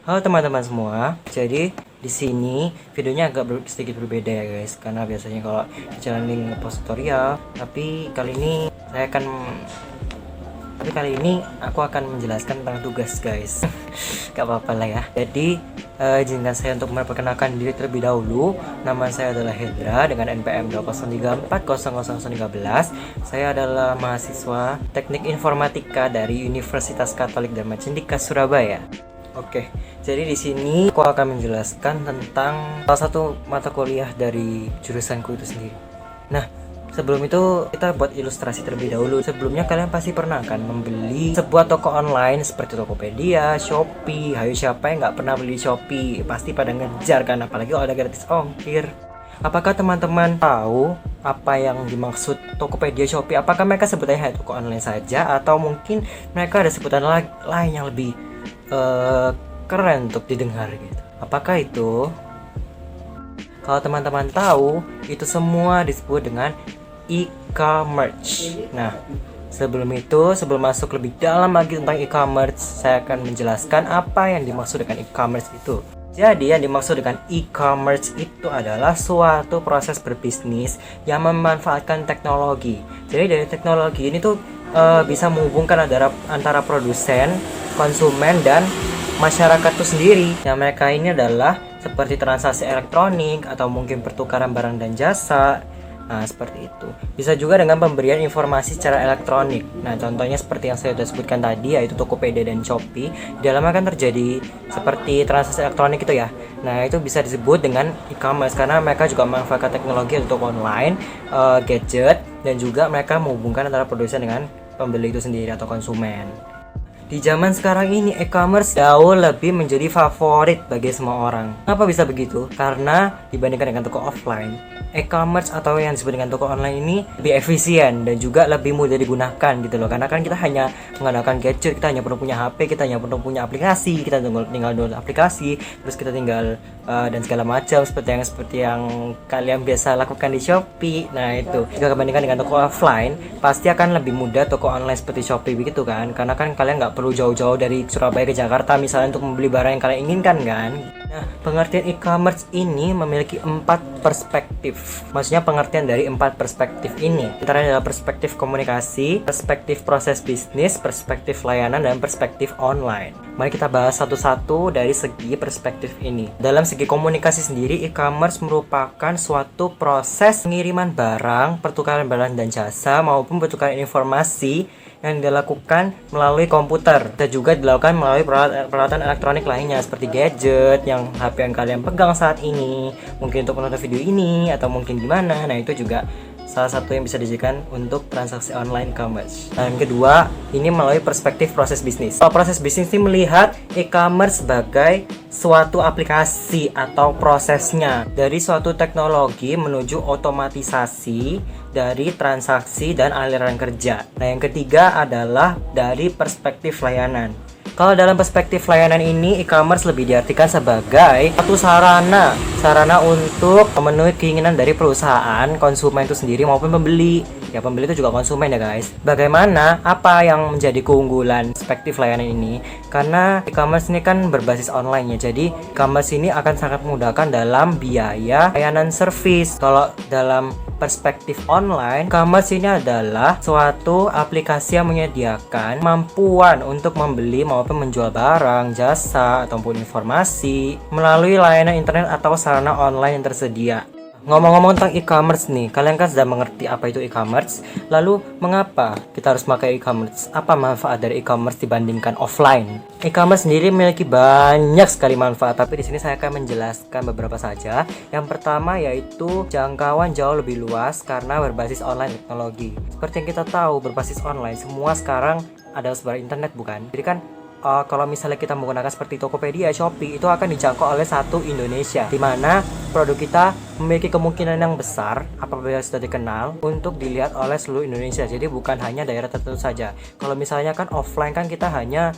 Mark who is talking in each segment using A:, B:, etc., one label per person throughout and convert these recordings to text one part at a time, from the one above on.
A: Halo teman-teman semua. Jadi di sini videonya agak sedikit berbeda ya guys, karena biasanya kalau jalanin ngepost tutorial, tapi kali ini aku akan menjelaskan tentang tugas guys. Gak apa-apa lah ya. Jadi izinkan saya untuk memperkenalkan diri terlebih dahulu. Nama saya adalah Hendra dengan NPM 203400113. Saya adalah mahasiswa Teknik Informatika dari Universitas Katolik Dharma Cendika Surabaya. Oke, jadi di sini aku akan menjelaskan tentang salah satu mata kuliah dari jurusanku itu sendiri. Nah, sebelum itu kita buat ilustrasi terlebih dahulu. Sebelumnya kalian pasti pernah kan membeli sebuah toko online seperti Tokopedia, Shopee. Hayo, siapa yang nggak pernah beli Shopee? Pasti pada ngejar kan, apalagi kalau ada gratis ongkir. Apakah teman-teman tahu apa yang dimaksud Tokopedia, Shopee? Apakah mereka sebutannya toko online saja, atau mungkin mereka ada sebutan lain yang lebih keren untuk didengar gitu? Apakah itu? Kalau teman-teman tahu, itu semua disebut dengan e-commerce. Nah, sebelum masuk lebih dalam lagi tentang e-commerce, saya akan menjelaskan apa yang dimaksud dengan e-commerce itu. Jadi yang dimaksud dengan e-commerce itu adalah suatu proses berbisnis yang memanfaatkan teknologi. Jadi dari teknologi ini tuh bisa menghubungkan antara produsen, konsumen, dan masyarakat itu sendiri. Yang mereka ini adalah seperti transaksi elektronik atau mungkin pertukaran barang dan jasa. Nah, seperti itu. Bisa juga dengan pemberian informasi secara elektronik. Nah, contohnya seperti yang saya sudah sebutkan tadi, yaitu Tokopedia dan Shopee. Di dalamnya kan terjadi seperti transaksi elektronik itu ya. Nah, itu bisa disebut dengan e-commerce karena mereka juga memanfaatkan teknologi untuk online, gadget, dan juga mereka menghubungkan antara produsen dengan pembeli itu sendiri atau konsumen. Di zaman sekarang ini, e-commerce jauh lebih menjadi favorit bagi semua orang. Kenapa bisa begitu? Karena dibandingkan dengan toko offline, e-commerce atau yang disebut dengan toko online ini lebih efisien dan juga lebih mudah digunakan gitu loh. Karena kan kita hanya menggunakan gadget, kita hanya perlu punya HP, kita hanya perlu punya aplikasi, kita tinggal download aplikasi, terus kita tinggal dan segala macam seperti yang kalian biasa lakukan di Shopee. Nah, itu jika dibandingkan dengan toko offline, pasti akan lebih mudah toko online seperti Shopee begitu kan, karena kan kalian nggak perlu jauh-jauh dari Surabaya ke Jakarta misalnya untuk membeli barang yang kalian inginkan kan. Nah, pengertian e-commerce ini memiliki 4 perspektif. Maksudnya pengertian dari 4 perspektif ini antara adalah perspektif komunikasi, perspektif proses bisnis, perspektif layanan, dan perspektif online. Mari kita bahas satu-satu dari segi perspektif ini. Dalam segi komunikasi sendiri, e-commerce merupakan suatu proses pengiriman barang, pertukaran barang dan jasa, maupun pertukaran informasi yang dilakukan melalui komputer. Bisa juga dilakukan melalui peralatan elektronik lainnya seperti gadget yang HP yang kalian pegang saat ini, mungkin untuk menonton video ini atau mungkin gimana. Nah, itu juga salah satu yang bisa dijadikan untuk transaksi online e-commerce. Dan kedua, ini melalui perspektif proses bisnis. Kalau proses bisnis ini melihat e-commerce sebagai suatu aplikasi atau prosesnya dari suatu teknologi menuju otomatisasi dari transaksi dan aliran kerja. Nah, yang ketiga adalah dari perspektif layanan. Kalau dalam perspektif layanan ini, e-commerce lebih diartikan sebagai satu sarana untuk memenuhi keinginan dari perusahaan, konsumen itu sendiri maupun pembeli. Ya, pembeli itu juga konsumen ya guys. Bagaimana? Apa yang menjadi keunggulan perspektif layanan ini? Karena e-commerce ini kan berbasis online ya. Jadi e-commerce ini akan sangat memudahkan dalam biaya layanan servis. Kalau dalam perspektif online, e-commerce ini adalah suatu aplikasi yang menyediakan kemampuan untuk membeli maupun menjual barang, jasa, ataupun informasi melalui layanan internet atau sarana online yang tersedia. Ngomong-ngomong tentang e-commerce nih, kalian kan sudah mengerti apa itu e-commerce. Lalu, mengapa kita harus pakai e-commerce? Apa manfaat dari e-commerce dibandingkan offline? E-commerce sendiri memiliki banyak sekali manfaat, tapi di sini saya akan menjelaskan beberapa saja. Yang pertama yaitu jangkauan jauh lebih luas karena berbasis online teknologi. Seperti yang kita tahu, berbasis online, semua sekarang ada sebar internet bukan? Jadi kan kalau misalnya kita menggunakan seperti Tokopedia, Shopee, itu akan dijangkau oleh satu Indonesia, di mana produk kita memiliki kemungkinan yang besar apabila sudah dikenal untuk dilihat oleh seluruh Indonesia. Jadi bukan hanya daerah tertentu saja. Kalau misalnya kan offline kan kita hanya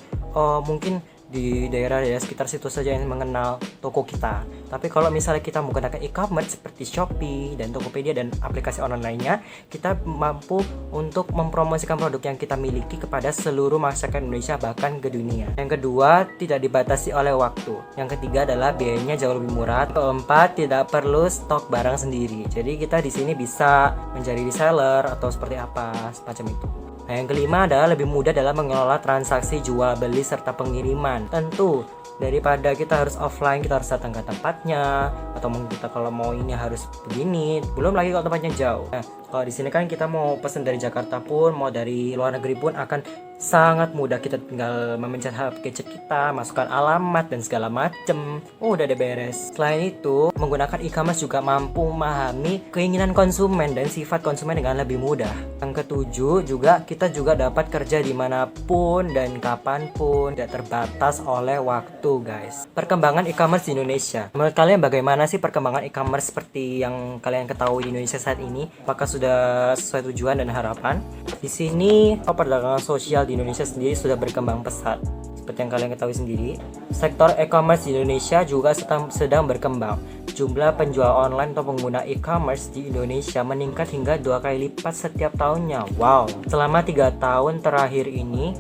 A: mungkin di daerah sekitar situ saja yang mengenal toko kita. Tapi kalau misalnya kita menggunakan e-commerce seperti Shopee dan Tokopedia dan aplikasi online lainnya, kita mampu untuk mempromosikan produk yang kita miliki kepada seluruh masyarakat Indonesia bahkan ke dunia. Yang kedua, tidak dibatasi oleh waktu. Yang ketiga adalah biayanya jauh lebih murah. Keempat, tidak perlu stok barang sendiri. Jadi kita di sini bisa mencari reseller atau seperti apa semacam itu. Nah, yang kelima adalah lebih mudah dalam mengelola transaksi jual beli serta pengiriman. Tentu daripada kita harus offline, kita harus datang ke tempatnya, atau mungkin kita kalau mau ini harus begini, belum lagi kalau tempatnya jauh. Nah, kalau di sini kan kita mau pesen dari Jakarta pun, mau dari luar negeri pun akan sangat mudah. Kita tinggal memencet gadget kita, masukkan alamat dan segala macem, udah deh beres. Selain itu, menggunakan e-commerce juga mampu memahami keinginan konsumen dan sifat konsumen dengan lebih mudah. Yang ketujuh, kita juga dapat kerja dimanapun dan kapanpun, tidak terbatas oleh waktu, guys. Perkembangan e-commerce di Indonesia. Menurut kalian bagaimana sih perkembangan e-commerce seperti yang kalian ketahui di Indonesia saat ini? Apakah sudah sesuai tujuan dan harapan? Di sini, perdagangan sosial di Indonesia sendiri sudah berkembang pesat. Seperti yang kalian ketahui sendiri, sektor e-commerce di Indonesia juga sedang berkembang. Jumlah penjual online atau pengguna e-commerce di Indonesia meningkat hingga 2 kali lipat setiap tahunnya. Wow, selama 3 tahun terakhir ini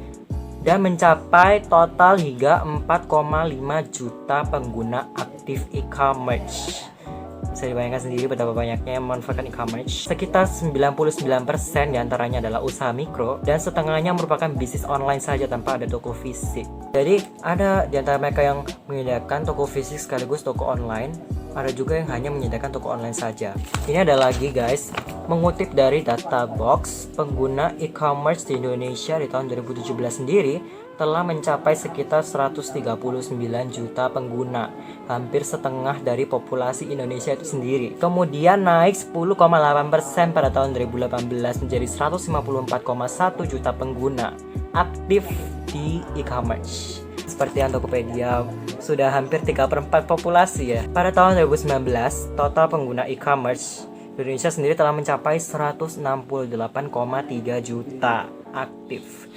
A: dan mencapai total hingga 4,5 juta pengguna aktif e-commerce. Bisa dibayangkan sendiri betapa banyaknya yang memanfaatkan e-commerce. Sekitar 99% diantaranya adalah usaha mikro dan setengahnya merupakan bisnis online saja tanpa ada toko fisik. Jadi ada di antara mereka yang menyediakan toko fisik sekaligus toko online. Ada juga yang hanya menyediakan toko online saja. Ini ada lagi guys, mengutip dari data box, pengguna e-commerce di Indonesia di tahun 2017 sendiri telah mencapai sekitar 139 juta pengguna, hampir setengah dari populasi Indonesia itu sendiri. Kemudian naik 10,8% pada tahun 2018 menjadi 154,1 juta pengguna aktif di e-commerce. Seperti yang Tokopedia sudah hampir 3/4 populasi ya. Pada tahun 2019, total pengguna e-commerce Indonesia sendiri telah mencapai 168,3 juta aktif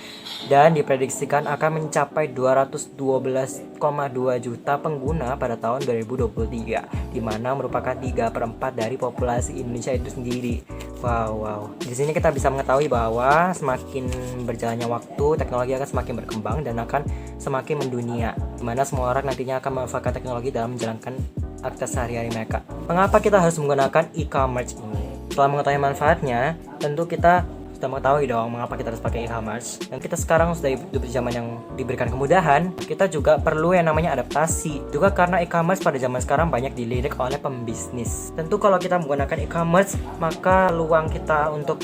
A: dan diprediksikan akan mencapai 212,2 juta pengguna pada tahun 2023, di mana merupakan 3/4 dari populasi Indonesia itu sendiri. Wow. Di sini kita bisa mengetahui bahwa semakin berjalannya waktu, teknologi akan semakin berkembang dan akan semakin mendunia, di mana semua orang nantinya akan memanfaatkan teknologi dalam menjalankan aktivitas sehari-hari mereka. Mengapa kita harus menggunakan e-commerce ini? Setelah mengetahui manfaatnya, tentu kita sudah mengetahui dong mengapa kita harus pakai e-commerce. Dan kita sekarang sudah hidup di zaman yang diberikan kemudahan, kita juga perlu yang namanya adaptasi. Juga karena e-commerce pada zaman sekarang banyak dilirik oleh pembisnis. Tentu kalau kita menggunakan e-commerce, maka luang kita untuk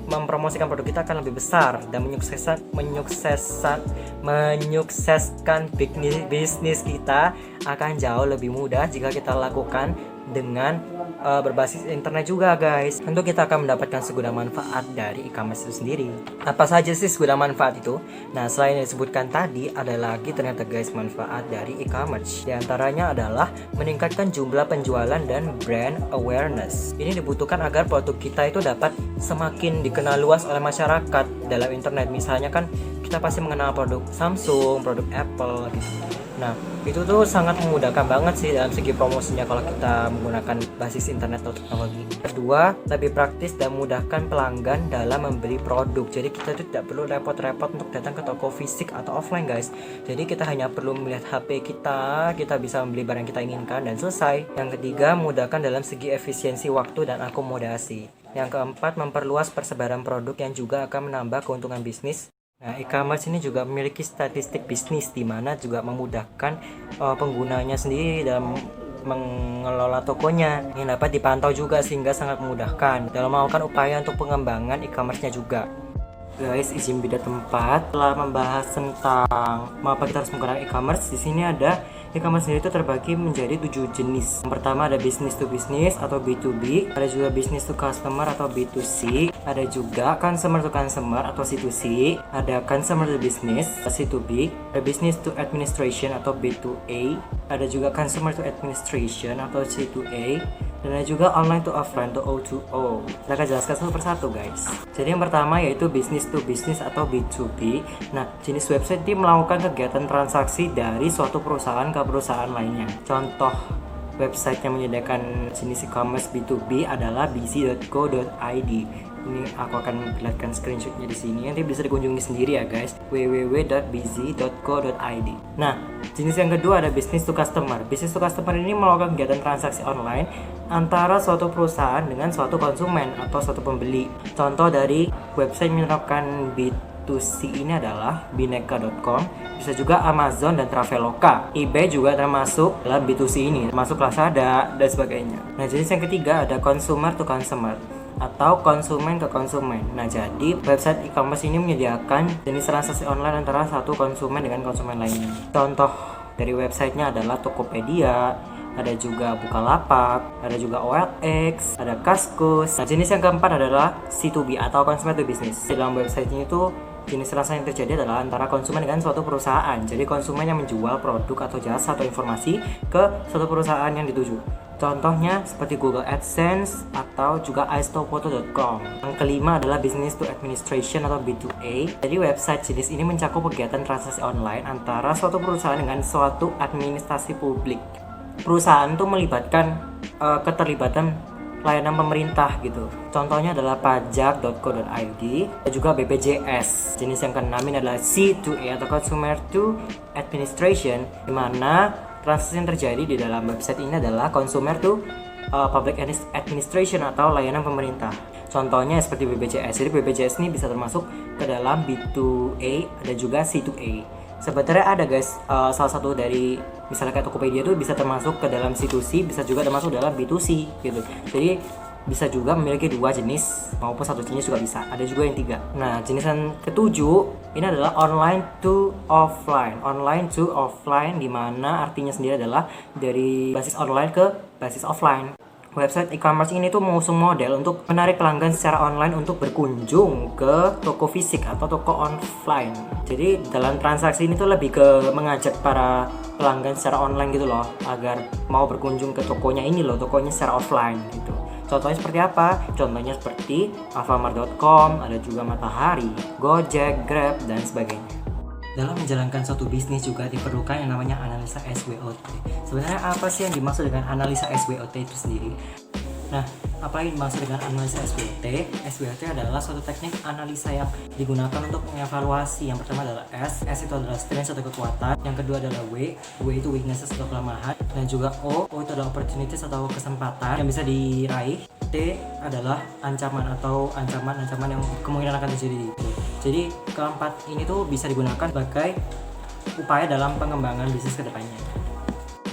A: mempromosikan produk kita akan lebih besar dan menyukseskan bisnis kita akan jauh lebih mudah jika kita lakukan dengan berbasis internet juga guys. Tentu kita akan mendapatkan segudang manfaat dari e-commerce itu sendiri. Apa saja sih segudang manfaat itu? Nah, selain yang disebutkan tadi, ada lagi ternyata guys manfaat dari e-commerce. Di antaranya adalah meningkatkan jumlah penjualan dan brand awareness. Ini dibutuhkan agar produk kita itu dapat semakin dikenal luas oleh masyarakat dalam internet. Misalnya kan kita pasti mengenal produk Samsung, produk Apple gitu. Nah, itu tuh sangat memudahkan banget sih dalam segi promosinya kalau kita menggunakan basis internet atau teknologi. Kedua, lebih praktis dan memudahkan pelanggan dalam membeli produk. Jadi kita tuh tidak perlu repot-repot untuk datang ke toko fisik atau offline guys. Jadi kita hanya perlu melihat HP kita bisa membeli barang yang kita inginkan dan selesai. Yang ketiga, memudahkan dalam segi efisiensi waktu dan akomodasi. Yang keempat, memperluas persebaran produk yang juga akan menambah keuntungan bisnis. Nah, e-commerce ini juga memiliki statistik bisnis di mana juga memudahkan penggunanya sendiri dalam mengelola tokonya yang dapat dipantau juga sehingga sangat memudahkan dalam melakukan upaya untuk pengembangan e-commerce-nya juga. Guys, izin beda tempat. Setelah membahas tentang mengapa kita harus menggunakan e-commerce, di sini ada e-commerce sendiri itu terbagi menjadi 7 jenis. Yang pertama ada business to business atau B2B, ada juga business to customer atau B2C, ada juga consumer to consumer atau C2C, ada consumer to business C2B, ada business to administration atau B2A, ada juga consumer to administration atau C2A, Dan ada juga online to offline to O2O. Kita akan jelaskan satu persatu guys. Jadi yang pertama yaitu business to business atau B2B. Nah, jenis website ini melakukan kegiatan transaksi dari suatu perusahaan ke perusahaan lainnya. Contoh website yang menyediakan jenis e-commerce B2B adalah busy.co.id. Ini aku akan perlihatkan screenshotnya di sini. Nanti bisa dikunjungi sendiri ya guys. www.busy.co.id. Nah, jenis yang kedua ada business to customer. Business to customer ini melakukan kegiatan transaksi online antara suatu perusahaan dengan suatu konsumen atau suatu pembeli. Contoh dari website menerapkan B2C ini adalah bineka.com, bisa juga Amazon dan Traveloka. eBay juga termasuk dalam B2C ini, termasuk Lazada dan sebagainya. Nah, jenis yang ketiga ada consumer to consumer atau konsumen ke konsumen. Nah, jadi website e-commerce ini menyediakan jenis transaksi online antara satu konsumen dengan konsumen lainnya. Contoh dari websitenya adalah Tokopedia, ada juga Bukalapak, ada juga OLX, ada Kaskus. Nah, jenis yang keempat adalah C2B atau consumer to business. Di dalam website ini tuh jenis transaksi yang terjadi adalah antara konsumen dengan suatu perusahaan. Jadi konsumen yang menjual produk atau jasa atau informasi ke suatu perusahaan yang dituju. Contohnya seperti Google AdSense atau juga iStockPhoto.com. Yang kelima adalah business to administration atau B2A. Jadi website jenis ini mencakup kegiatan transaksi online antara suatu perusahaan dengan suatu administrasi publik. Perusahaan itu melibatkan keterlibatan layanan pemerintah gitu. Contohnya adalah pajak.co.id dan juga BPJS. Jenis yang keenam ini adalah C2A atau Consumer to Administration, di mana transaksi yang terjadi di dalam website ini adalah consumer to public administration atau layanan pemerintah. Contohnya seperti BPJS. Jadi BPJS ini bisa termasuk ke dalam B2A dan juga C2A. Sebenarnya ada guys, salah satu dari misalnya kayak Tokopedia itu bisa termasuk ke dalam C2C, bisa juga termasuk dalam B2C gitu. Jadi bisa juga memiliki dua jenis maupun satu jenis juga bisa. Ada juga yang tiga. Nah, jenis yang ketujuh ini adalah online to offline. Online to offline, di mana artinya sendiri adalah dari basis online ke basis offline. Website e-commerce ini tuh mengusung model untuk menarik pelanggan secara online untuk berkunjung ke toko fisik atau toko offline. Jadi dalam transaksi ini tuh lebih ke mengajak para pelanggan secara online gitu loh, agar mau berkunjung ke tokonya ini loh, tokonya secara offline gitu. Contohnya seperti apa? Contohnya seperti alfamart.com, ada juga Matahari, Gojek, Grab, dan sebagainya. Dalam menjalankan suatu bisnis juga diperlukan yang namanya analisa SWOT. Sebenarnya apa sih yang dimaksud dengan analisa SWOT itu sendiri? Nah, apa yang dimaksud dengan analisa SWOT? SWOT adalah suatu teknik analisa yang digunakan untuk mengevaluasi. Yang pertama adalah S itu adalah strength atau kekuatan. Yang kedua adalah W itu weaknesses atau kelemahan. Dan juga O itu adalah opportunities atau kesempatan yang bisa diraih. T adalah ancaman yang kemungkinan akan terjadi. Jadi keempat ini tuh bisa digunakan sebagai upaya dalam pengembangan bisnis kedepannya.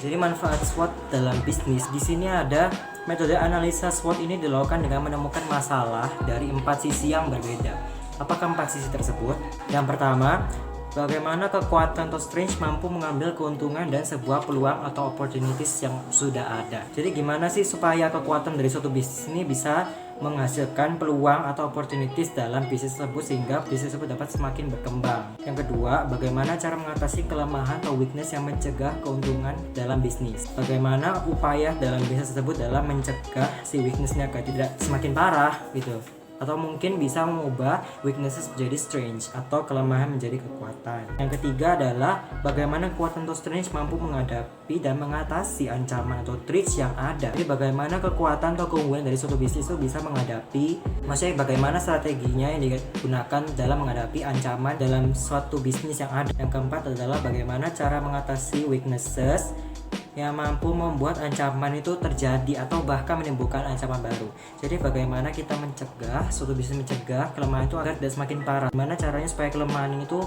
A: Jadi manfaat SWOT dalam bisnis, di sini ada metode analisa SWOT ini dilakukan dengan menemukan masalah dari 4 sisi yang berbeda. Apakah 4 sisi tersebut? Yang pertama, bagaimana kekuatan atau strength mampu mengambil keuntungan dan sebuah peluang atau opportunities yang sudah ada. Jadi gimana sih supaya kekuatan dari suatu bisnis ini bisa menghasilkan peluang atau opportunities dalam bisnis tersebut sehingga bisnis tersebut dapat semakin berkembang. Yang kedua, bagaimana cara mengatasi kelemahan atau weakness yang mencegah keuntungan dalam bisnis. Bagaimana upaya dalam bisnis tersebut dalam mencegah si weaknessnya agar tidak semakin parah gitu. Atau mungkin bisa mengubah weaknesses menjadi strength atau kelemahan menjadi kekuatan. Yang ketiga adalah bagaimana kekuatan atau strength mampu menghadapi dan mengatasi ancaman atau threats yang ada. Jadi bagaimana kekuatan atau keunggulan dari suatu bisnis itu bisa menghadapi, maksudnya bagaimana strateginya yang digunakan dalam menghadapi ancaman dalam suatu bisnis yang ada. Yang keempat adalah bagaimana cara mengatasi weaknesses yang mampu membuat ancaman itu terjadi atau bahkan menimbulkan ancaman baru. Jadi bagaimana kita mencegah, suatu bisnis mencegah kelemahan itu agar tidak semakin parah. Gimana caranya supaya kelemahan itu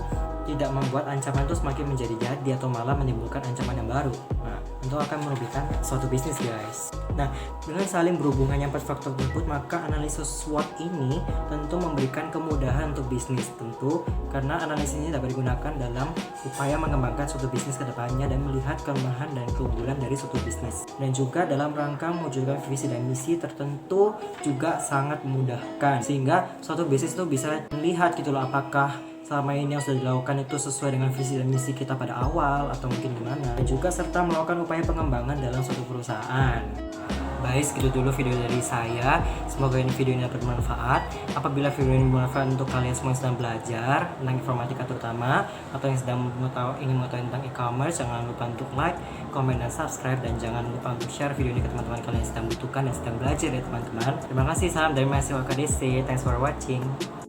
A: tidak membuat ancaman itu semakin menjadi jadi atau malah menimbulkan ancaman yang baru. Nah, itu akan merugikan suatu bisnis guys. Nah, dengan saling berhubungannya 4 faktor tersebut, maka analisis SWOT ini tentu memberikan kemudahan untuk bisnis tentu, karena analisis ini dapat digunakan dalam upaya mengembangkan suatu bisnis ke depannya dan melihat kelemahan dan keunggulan dari suatu bisnis. Dan juga dalam rangka mewujudkan visi dan misi tertentu juga sangat memudahkan, sehingga suatu bisnis itu bisa melihat gitu loh, apakah selama ini yang sudah dilakukan itu sesuai dengan visi dan misi kita pada awal atau mungkin gimana. Dan juga serta melakukan upaya pengembangan dalam suatu perusahaan. Baik, segitu dulu video dari saya. Semoga ini video ini bermanfaat. Apabila video ini bermanfaat untuk kalian semua yang sedang belajar tentang informatika terutama, atau yang sedang ingin mengetahui tentang e-commerce, jangan lupa untuk like, komen, dan subscribe. Dan jangan lupa untuk share video ini ke teman-teman kalian yang sedang butuhkan dan sedang belajar ya teman-teman. Terima kasih, salam dari mahasiswa KDC. Thanks for watching.